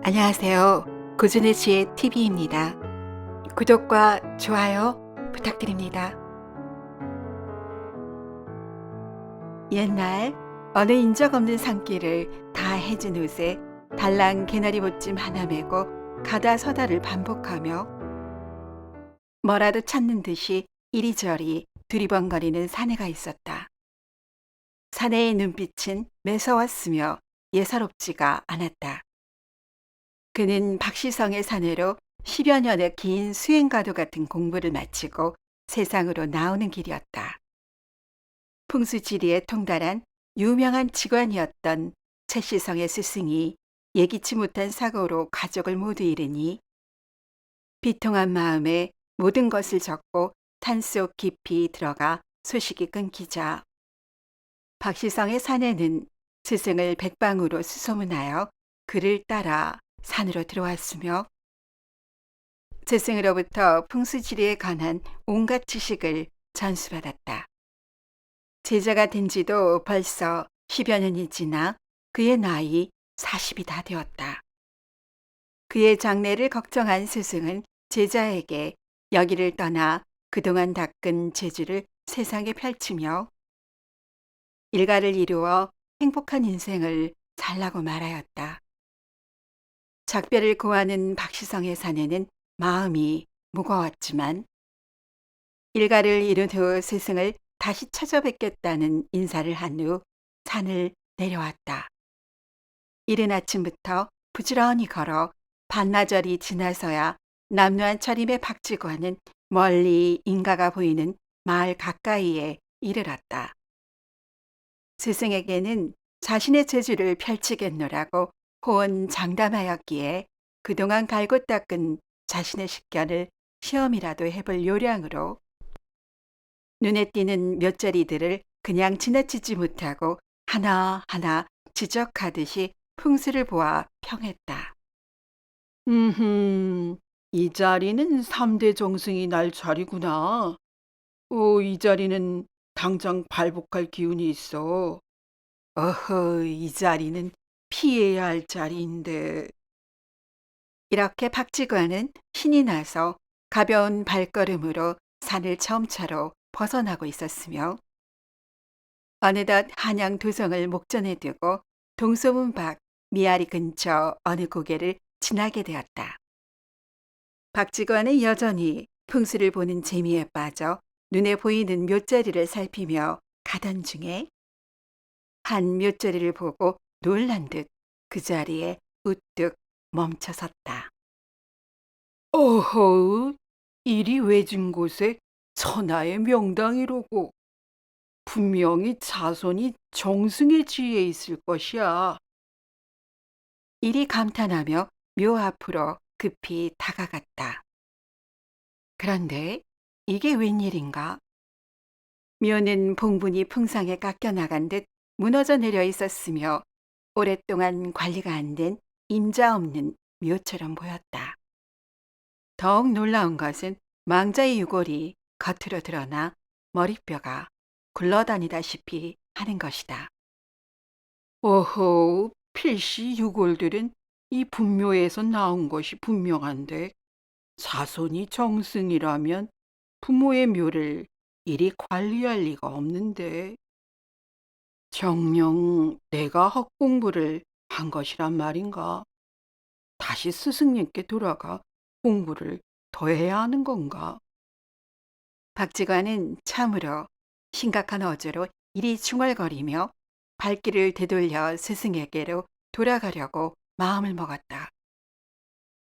안녕하세요. 고준의 지혜 TV입니다. 구독과 좋아요 부탁드립니다. 옛날 어느 인적 없는 산길을 다 해진 옷에 달랑 개나리 옷짐 하나 메고 가다 서다를 반복하며 뭐라도 찾는 듯이 이리저리 두리번거리는 사내가 있었다. 사내의 눈빛은 매서웠으며 예사롭지가 않았다. 그는 박시성의 사내로 10여 년의 긴 수행과도 같은 공부를 마치고 세상으로 나오는 길이었다. 풍수지리에 통달한 유명한 직관이었던 최시성의 스승이 예기치 못한 사고로 가족을 모두 잃으니 비통한 마음에 모든 것을 적고 산속 깊이 들어가 소식이 끊기자 박시성의 사내는 스승을 백방으로 수소문하여 그를 따라 산으로 들어왔으며 스승으로부터 풍수지리에 관한 온갖 지식을 전수받았다. 제자가 된 지도 벌써 10여 년이 지나 그의 나이 40이 다 되었다. 그의 장래를 걱정한 스승은 제자에게 여기를 떠나 그동안 닦은 재주를 세상에 펼치며 일가를 이루어 행복한 인생을 살라고 말하였다. 작별을 고하는 박시성의 사내는 마음이 무거웠지만 일가를 이룬 후 스승을 다시 찾아뵙겠다는 인사를 한 후 산을 내려왔다. 이른 아침부터 부지런히 걸어 반나절이 지나서야 남루한 차림의 박지관은 멀리 인가가 보이는 마을 가까이에 이르렀다. 스승에게는 자신의 재주를 펼치겠노라고 호언장담하였기에 그동안 갈고 닦은 자신의 식견을 시험이라도 해볼 요량으로 눈에 띄는 묫자리들을 그냥 지나치지 못하고 하나하나 지적하듯이 풍수를 보아 평했다. 이 자리는 3대 정승이 날 자리구나. 이 자리는 당장 발복할 기운이 있어. 어허, 이 자리는 피해야 할 자리인데. 이렇게 박지관은 신이 나서 가벼운 발걸음으로 산을 처음차로 벗어나고 있었으며 어느덧 한양 도성을 목전에 두고 동소문 밖 미아리 근처 어느 고개를 지나게 되었다. 박지관은 여전히 풍수를 보는 재미에 빠져 눈에 보이는 묫자리를 살피며 가던 중에 한 묫자리를 보고 놀란 듯 그 자리에 우뚝 멈춰섰다. 어허, 이리 외진 곳에 천하의 명당이로고 분명히 자손이 정승의 지위에 있을 것이야. 이리 감탄하며 묘 앞으로 급히 다가갔다. 그런데 이게 웬일인가? 묘는 봉분이 풍상에 깎여나간 듯 무너져 내려 있었으며 오랫동안 관리가 안 된 임자 없는 묘처럼 보였다. 더욱 놀라운 것은 망자의 유골이 겉으로 드러나 머리뼈가 굴러다니다시피 하는 것이다. 어허, 필시 유골들은 이 분묘에서 나온 것이 분명한데 자손이 정승이라면 부모의 묘를 이리 관리할 리가 없는데 정녕 내가 헛공부를 한 것이란 말인가? 다시 스승님께 돌아가 공부를 더 해야 하는 건가? 박지관은 참으로 심각한 어조로 이리 중얼거리며 발길을 되돌려 스승에게로 돌아가려고 마음을 먹었다.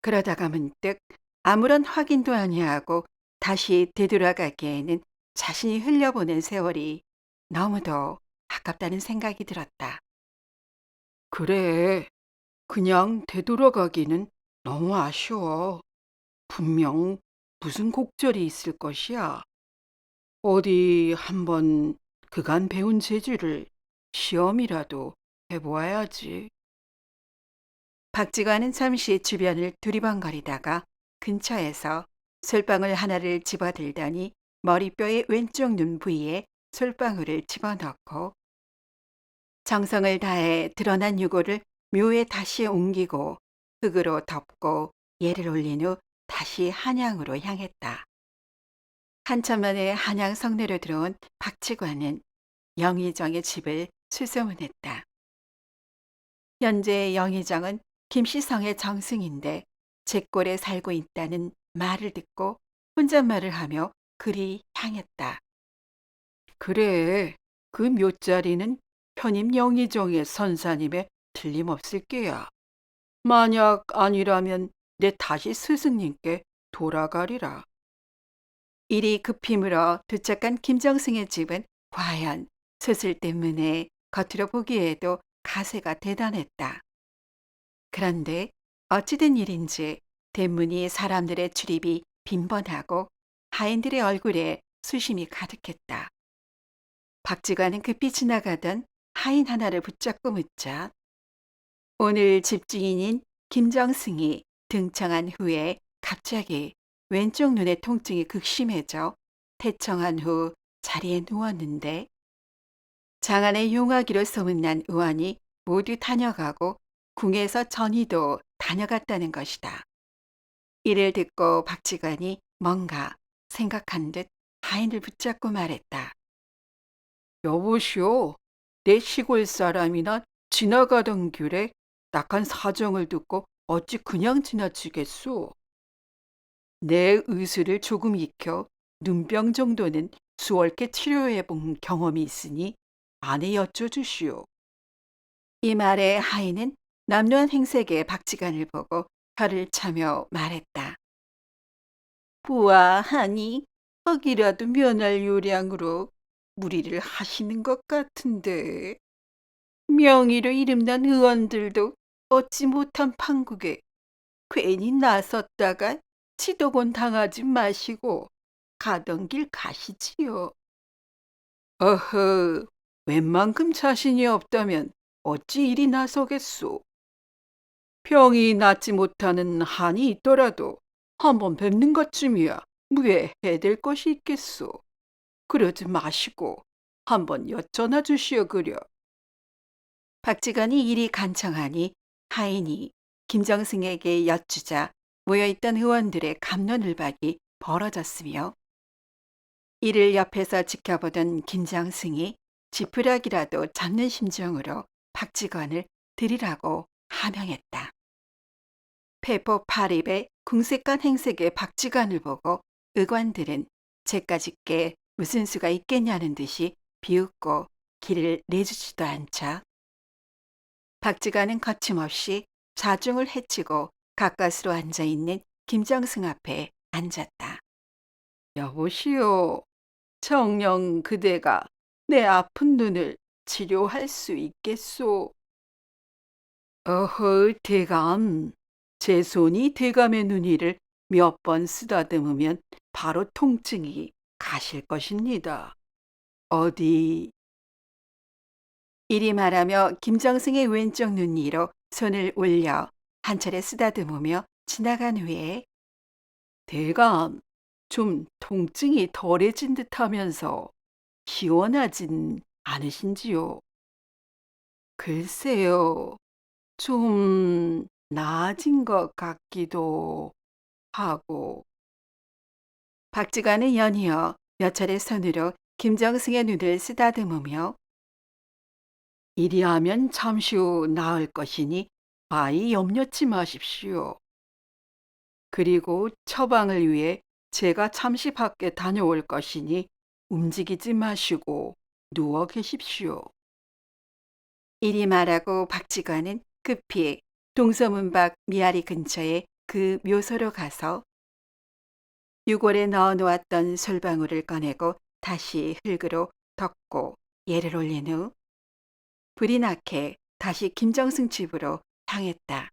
그러다가 문득 아무런 확인도 아니하고 다시 되돌아가기에는 자신이 흘려보낸 세월이 너무도 아깝다는 생각이 들었다. 그래, 그냥 되돌아가기는 너무 아쉬워. 분명 무슨 곡절이 있을 것이야. 어디 한번 그간 배운 재주를 시험이라도 해보아야지. 박지관은 잠시 주변을 두리번거리다가 근처에서 솔방울 하나를 집어들더니 머리뼈의 왼쪽 눈 부위에 솔방울을 집어넣고 정성을 다해 드러난 유골을 묘에 다시 옮기고 흙으로 덮고 예를 올린 후 다시 한양으로 향했다. 한참 만에 한양 성내로 들어온 박치관은 영의정의 집을 수소문했다. 현재 영의정은 김씨성의 정승인데 제골에 살고 있다는 말을 듣고 혼잣말을 하며 그리 향했다. 그래, 그 묘자리는 편임 영의정의 선사님의 틀림없을 게야. 만약 아니라면 내 다시 스승님께 돌아가리라. 일이 급히 물어 도착한 김정승의 집은 과연 소술 때문에 겉으로 보기에도 가세가 대단했다. 그런데 어찌된 일인지 대문이 사람들의 출입이 빈번하고 하인들의 얼굴에 수심이 가득했다. 박지관은 급히 지나가던 하인 하나를 붙잡고 묻자 오늘 집주인인 김정승이 등청한 후에 갑자기 왼쪽 눈의 통증이 극심해져 퇴청한 후 자리에 누웠는데 장안의 용화기로 소문난 의원이 모두 다녀가고 궁에서 전의도 다녀갔다는 것이다. 이를 듣고 박지관이 뭔가 생각한 듯 하인을 붙잡고 말했다. 여보시오, 내 시골 사람이나 지나가던 길에 딱한 사정을 듣고 어찌 그냥 지나치겠소? 내 의술을 조금 익혀 눈병 정도는 수월케 치료해 본 경험이 있으니 아내 여쭤주시오. 이 말에 하인은 남루한 행색의 박지관을 보고 혀를 차며 말했다. 보아하니 허기라도 면할 요량으로 무리를 하시는 것 같은데 명의로 이름난 의원들도 얻지 못한 판국에 괜히 나섰다가 치도곤 당하지 마시고 가던 길 가시지요. 어허, 웬만큼 자신이 없다면 어찌 이리 나서겠소. 병이 낫지 못하는 한이 있더라도 한번 뵙는 것쯤이야 무에 해될 것이 있겠소. 그러지 마시고 한번 여쭤나 주시오 그려. 박지관이 이리 간청하니 하인이 김정승에게 여쭈자 모여있던 의원들의 갑론을박이 벌어졌으며 이를 옆에서 지켜보던 김정승이 지푸라기라도 잡는 심정으로 박지관을 들이라고 하명했다. 페포 파립의 궁색한 행색의 박지관을 보고 의관들은 제까짓게 무슨 수가 있겠냐는 듯이 비웃고 길을 내주지도 않자 박지관은 거침없이 자중을 해치고 가까스로 앉아있는 김정승 앞에 앉았다. 여보시오, 정녕 그대가 내 아픈 눈을 치료할 수 있겠소? 어허, 대감. 제 손이 대감의 눈이를 몇 번 쓰다듬으면 바로 통증이 가실 것입니다. 어디? 이리 말하며 김정승의 왼쪽 눈 위로 손을 올려 한 차례 쓰다듬으며 지나간 후에 대감, 좀 통증이 덜해진 듯하면서 시원하진 않으신지요? 글쎄요, 좀 나아진 것 같기도 하고. 박지관은 연이어 몇 차례 손으로 김정승의 눈을 쓰다듬으며 이리 하면 잠시 후 나을 것이니 아이 염려치 마십시오. 그리고 처방을 위해 제가 잠시 밖에 다녀올 것이니 움직이지 마시고 누워 계십시오. 이리 말하고 박지관은 급히 동서문 밖 미아리 근처에 그 묘소로 가서 유골에 넣어 놓았던 솔방울을 꺼내고 다시 흙으로 덮고 예를 올린 후 불이 나게 다시 김정승 집으로 향했다.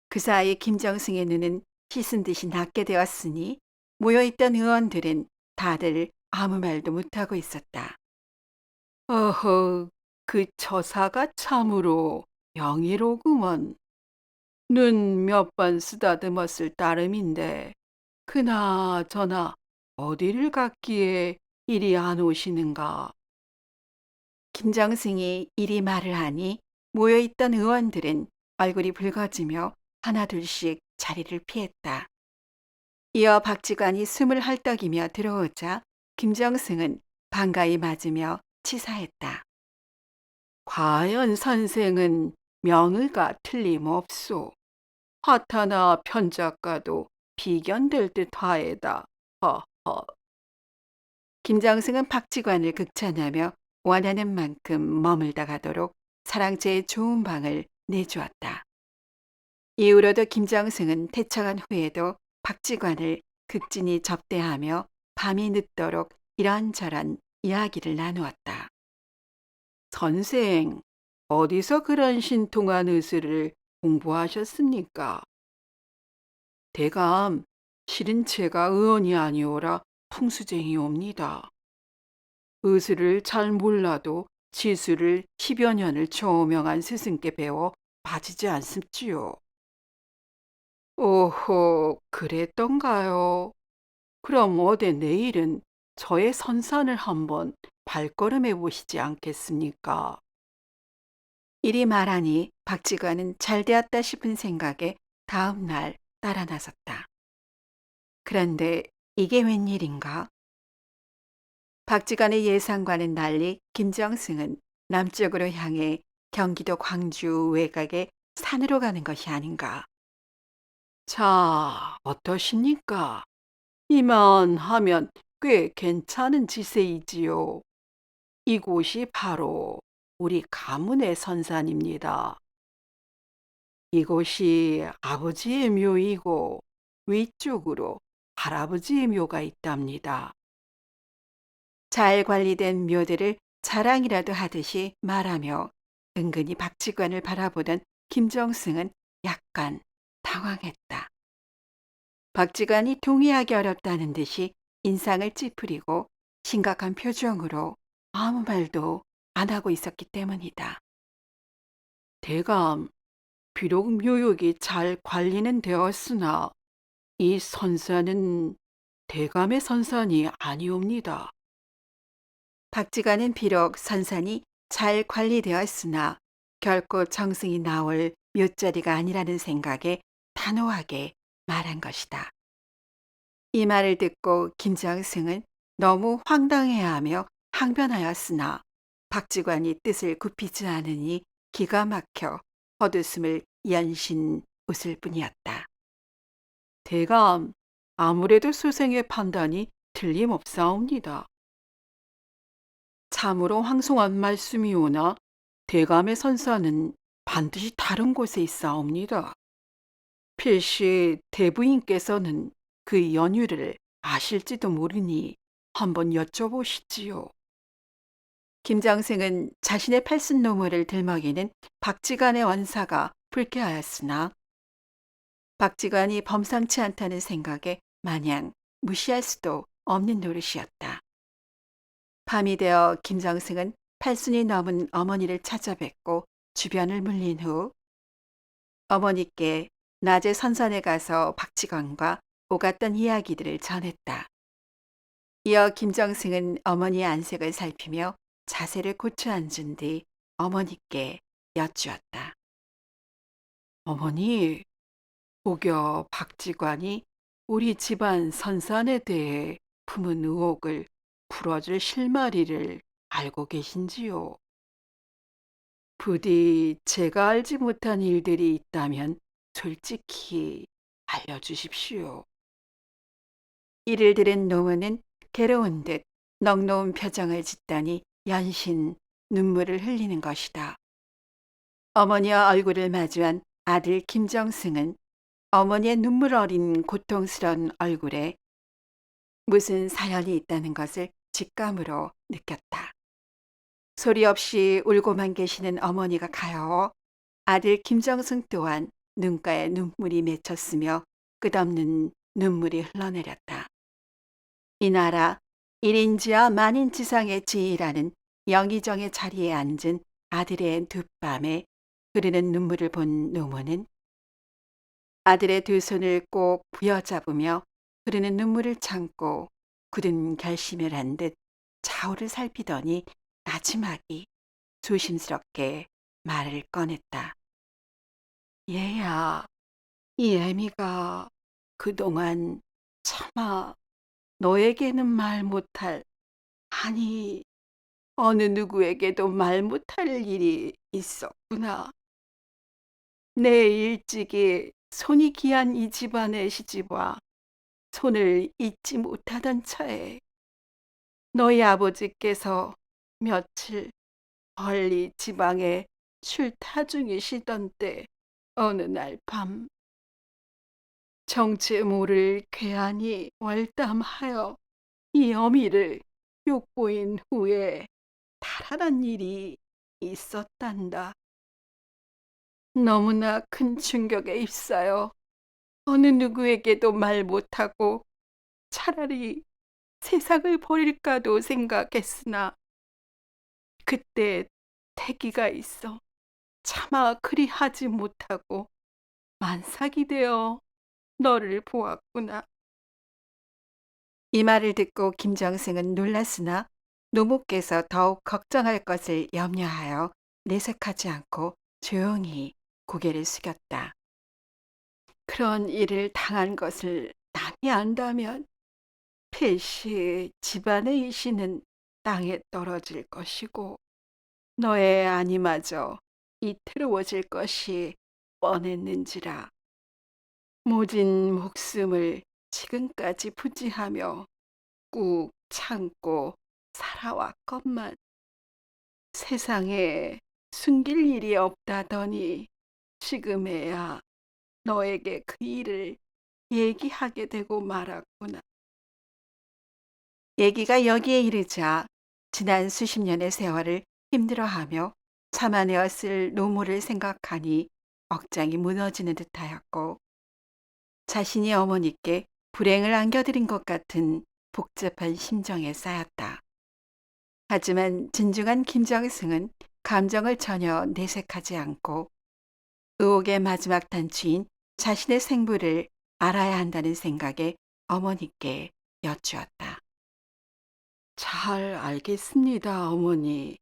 그 사이 김정승의 눈은 씻은 듯이 낫게 되었으니 모여있던 의원들은 다들 아무 말도 못하고 있었다. 어허, 그 처사가 참으로 영예로구먼. 눈 몇 번 쓰다듬었을 따름인데 그나저나 어디를 갔기에 이리 안 오시는가? 김정승이 이리 말을 하니 모여있던 의원들은 얼굴이 붉어지며 하나둘씩 자리를 피했다. 이어 박지관이 숨을 헐떡이며 들어오자 김정승은 반가이 맞으며 치사했다. 과연 선생은 명의가 틀림없소. 화타나 편작가도 비견될 듯하에다. 허허. 김정승은 박지관을 극찬하며 원하는 만큼 머물다 가도록 사랑채의 좋은 방을 내주었다. 이후로도 김정승은 퇴청한 후에도 박지관을 극진히 접대하며 밤이 늦도록 이런저런 이야기를 나누었다. 선생, 어디서 그런 신통한 의술을 공부하셨습니까? 대감, 실은 제가 의원이 아니오라 풍수쟁이옵니다. 의술을 잘 몰라도 지술을 10여 년을 초명한 스승께 배워 빠지지 않습지요. 오호, 그랬던가요? 그럼 어디 내일은 저의 선산을 한번 발걸음해 보시지 않겠습니까? 이리 말하니 박지관은 잘되었다 싶은 생각에 다음 날 따라 나섰다. 그런데 이게 웬일인가? 박지관의 예상과는 달리 김정승은 남쪽으로 향해 경기도 광주 외곽의 산으로 가는 것이 아닌가. 자, 어떠십니까? 이만 하면 꽤 괜찮은 지세이지요. 이곳이 바로 우리 가문의 선산입니다. 이곳이 아버지의 묘이고 위쪽으로 할아버지의 묘가 있답니다. 잘 관리된 묘들을 자랑이라도 하듯이 말하며 은근히 박지관을 바라보던 김정승은 약간 당황했다. 박지관이 동의하기 어렵다는 듯이 인상을 찌푸리고 심각한 표정으로 아무 말도 안 하고 있었기 때문이다. 대감, 비록 묘역이 잘 관리는 되었으나 이 선산은 대감의 선산이 아니옵니다. 박지관은 비록 선산이 잘 관리되었으나 결코 정승이 나올 묘자리가 아니라는 생각에 단호하게 말한 것이다. 이 말을 듣고 김정승은 너무 황당해하며 항변하였으나 박지관이 뜻을 굽히지 않으니 기가 막혀 헛웃음을 연신 웃을 뿐이었다. 대감, 아무래도 수생의 판단이 틀림없사옵니다. 참으로 황송한 말씀이오나 대감의 선사는 반드시 다른 곳에 있사옵니다. 필시 대부인께서는 그 연유를 아실지도 모르니 한번 여쭤보시지요. 김정승은 자신의 팔순노무를 들먹이는 박지관의 원사가 불쾌하였으나 박지관이 범상치 않다는 생각에 마냥 무시할 수도 없는 노릇이었다. 밤이 되어 김정승은 팔순이 넘은 어머니를 찾아뵙고 주변을 물린 후 어머니께 낮에 선산에 가서 박지관과 오갔던 이야기들을 전했다. 이어 김정승은 어머니의 안색을 살피며 자세를 고쳐 앉은 뒤 어머니께 여쭈었다. 어머니, 혹여 박지관이 우리 집안 선산에 대해 품은 의혹을 풀어줄 실마리를 알고 계신지요? 부디 제가 알지 못한 일들이 있다면 솔직히 알려주십시오. 이를 들은 노무는 괴로운 듯 넉놓은 표정을 짓더니 연신 눈물을 흘리는 것이다. 어머니와 얼굴을 마주한 아들 김정승은 어머니의 눈물 어린 고통스러운 얼굴에 무슨 사연이 있다는 것을 직감으로 느꼈다. 소리 없이 울고만 계시는 어머니가 가여워 아들 김정승 또한 눈가에 눈물이 맺혔으며 끝없는 눈물이 흘러내렸다. 이 나라 1인지하 만인지상의 지위라는 영의정의 자리에 앉은 아들의 두 뺨에 흐르는 눈물을 본 노모는 아들의 두 손을 꼭 부여잡으며 흐르는 눈물을 참고 굳은 결심을 한 듯 좌우를 살피더니 나지막이 조심스럽게 말을 꺼냈다. 얘야, 이 애미가 그동안 차마 너에게는 말 못할, 아니, 어느 누구에게도 말 못할 일이 있었구나. 내 일찍이 손이 귀한 이 집안의 시집와 손을 잇지 못하던 차에 너희 아버지께서 며칠 멀리 지방에 출타 중이시던 때 어느 날 밤 정체 모를 괴한이 월담하여 이 어미를 욕보인 후에 달아난 일이 있었단다. 너무나 큰 충격에 휩싸여 어느 누구에게도 말 못하고 차라리 세상을 버릴까도 생각했으나 그때 태기가 있어 차마 그리하지 못하고 만삭이 되어 너를 보았구나. 이 말을 듣고 김정승은 놀랐으나 노모께서 더욱 걱정할 것을 염려하여 내색하지 않고 조용히 고개를 숙였다. 그런 일을 당한 것을 남이 안다면 필시 집안의 이씨는 땅에 떨어질 것이고 너의 아니마저 이태로워질 것이 뻔했는지라. 모진 목숨을 지금까지 부지하며 꾹 참고 살아왔건만 세상에 숨길 일이 없다더니 지금에야 너에게 그 일을 얘기하게 되고 말았구나. 얘기가 여기에 이르자 지난 수십 년의 세월을 힘들어하며 참아내었을 노모를 생각하니 억장이 무너지는 듯하였고 자신이 어머니께 불행을 안겨드린 것 같은 복잡한 심정에 쌓였다. 하지만 진중한 김정승은 감정을 전혀 내색하지 않고 의혹의 마지막 단추인 자신의 생부를 알아야 한다는 생각에 어머니께 여쭈었다. 잘 알겠습니다, 어머니.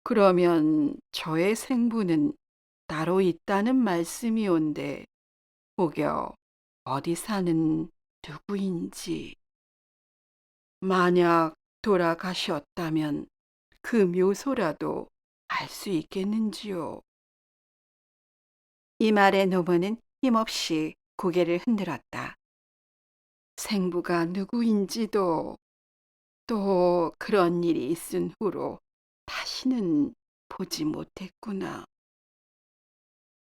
그러면 저의 생부는 따로 있다는 말씀이온데 혹여 어디 사는 누구인지, 만약 돌아가셨다면 그 묘소라도 알 수 있겠는지요? 이 말에 노부는 힘없이 고개를 흔들었다. 생부가 누구인지도 또 그런 일이 있은 후로 다시는 보지 못했구나.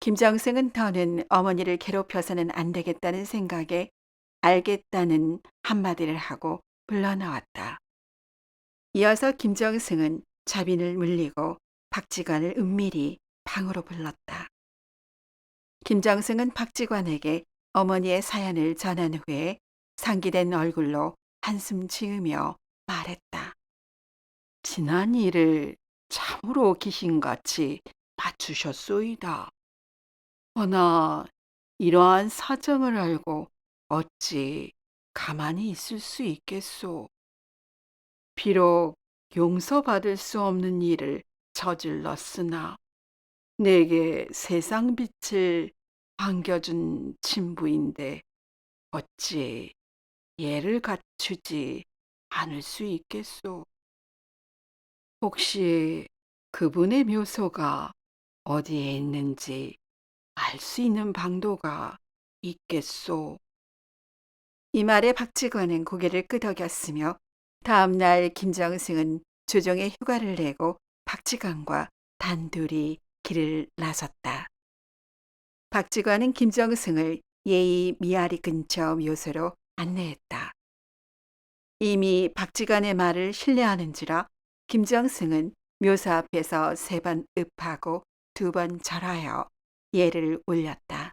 김정승은 더는 어머니를 괴롭혀서는 안 되겠다는 생각에 알겠다는 한마디를 하고 물러나왔다. 이어서 김정승은 자빈을 물리고 박지관을 은밀히 방으로 불렀다. 김정승은 박지관에게 어머니의 사연을 전한 후에 상기된 얼굴로 한숨 지으며 말했다. 지난 일을 참으로 귀신같이 맞추셨소이다. 허나 이러한 사정을 알고 어찌 가만히 있을 수 있겠소. 비록 용서받을 수 없는 일을 저질렀으나 내게 세상 빛을 안겨준 친부인데 어찌 예를 갖추지 않을 수 있겠소. 혹시 그분의 묘소가 어디에 있는지 알 수 있는 방도가 있겠소. 이 말에 박직원은 고개를 끄덕였으며 다음 날 김정승은 조정에 휴가를 내고 박지관과 단둘이 길을 나섰다. 박지관은 김정승을 예의 미아리 근처 묘소로 안내했다. 이미 박지관의 말을 신뢰하는지라 김정승은 묘소 앞에서 3번 읍하고 2번 절하여 예를 올렸다.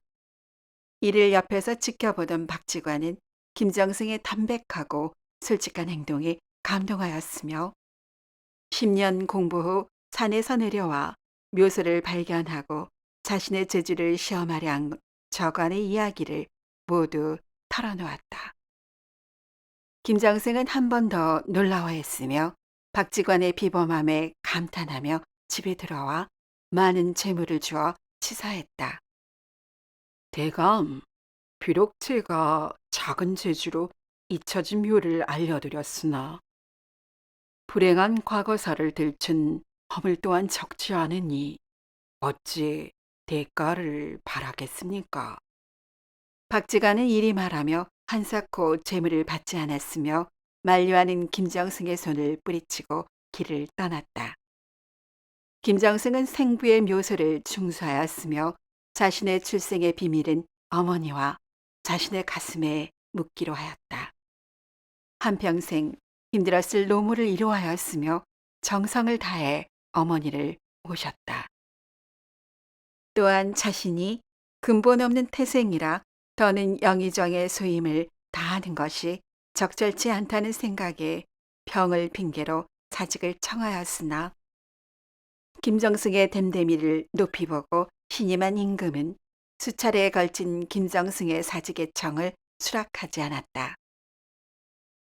이를 옆에서 지켜보던 박지관은 김정승의 담백하고 솔직한 행동에 감동하였으며 10년 공부 후 산에서 내려와 묘소를 발견하고 자신의 재주를 시험하려 한 저관의 이야기를 모두 털어놓았다. 김정승은 한 번 더 놀라워했으며 박지관의 비범함에 감탄하며 집에 들어와 많은 재물을 주어 치사했다. 대감, 비록 제가 작은 재주로 잊혀진 묘를 알려드렸으나 불행한 과거사를 들춘 허물 또한 적지 않으니 어찌 대가를 바라겠습니까? 박지가는 이리 말하며 한사코 재물을 받지 않았으며 만류하는 김정승의 손을 뿌리치고 길을 떠났다. 김정승은 생부의 묘소를 중수하였으며 자신의 출생의 비밀은 어머니와 자신의 가슴에 묻기로 하였다. 한평생 힘들었을 노무를 이루하였으며 정성을 다해 어머니를 모셨다. 또한 자신이 근본 없는 태생이라 더는 영의정의 소임을 다하는 것이 적절치 않다는 생각에 병을 핑계로 자직을 청하였으나 김정승의 됨됨이를 높이 보고 신임한 임금은 수차례에 걸친 김정승의 사직의 청을 수락하지 않았다.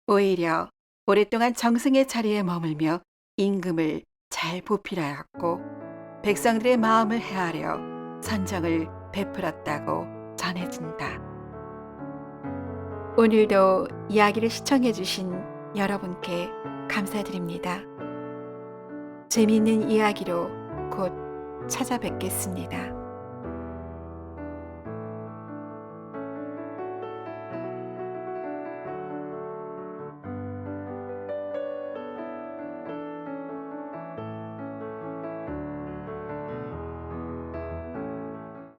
오히려 오랫동안 정승의 자리에 머물며 임금을 잘 보필하였고 백성들의 마음을 헤아려 선정을 베풀었다고 전해진다. 오늘도 이야기를 시청해 주신 여러분께 감사드립니다. 재미있는 이야기로 곧 찾아뵙겠습니다.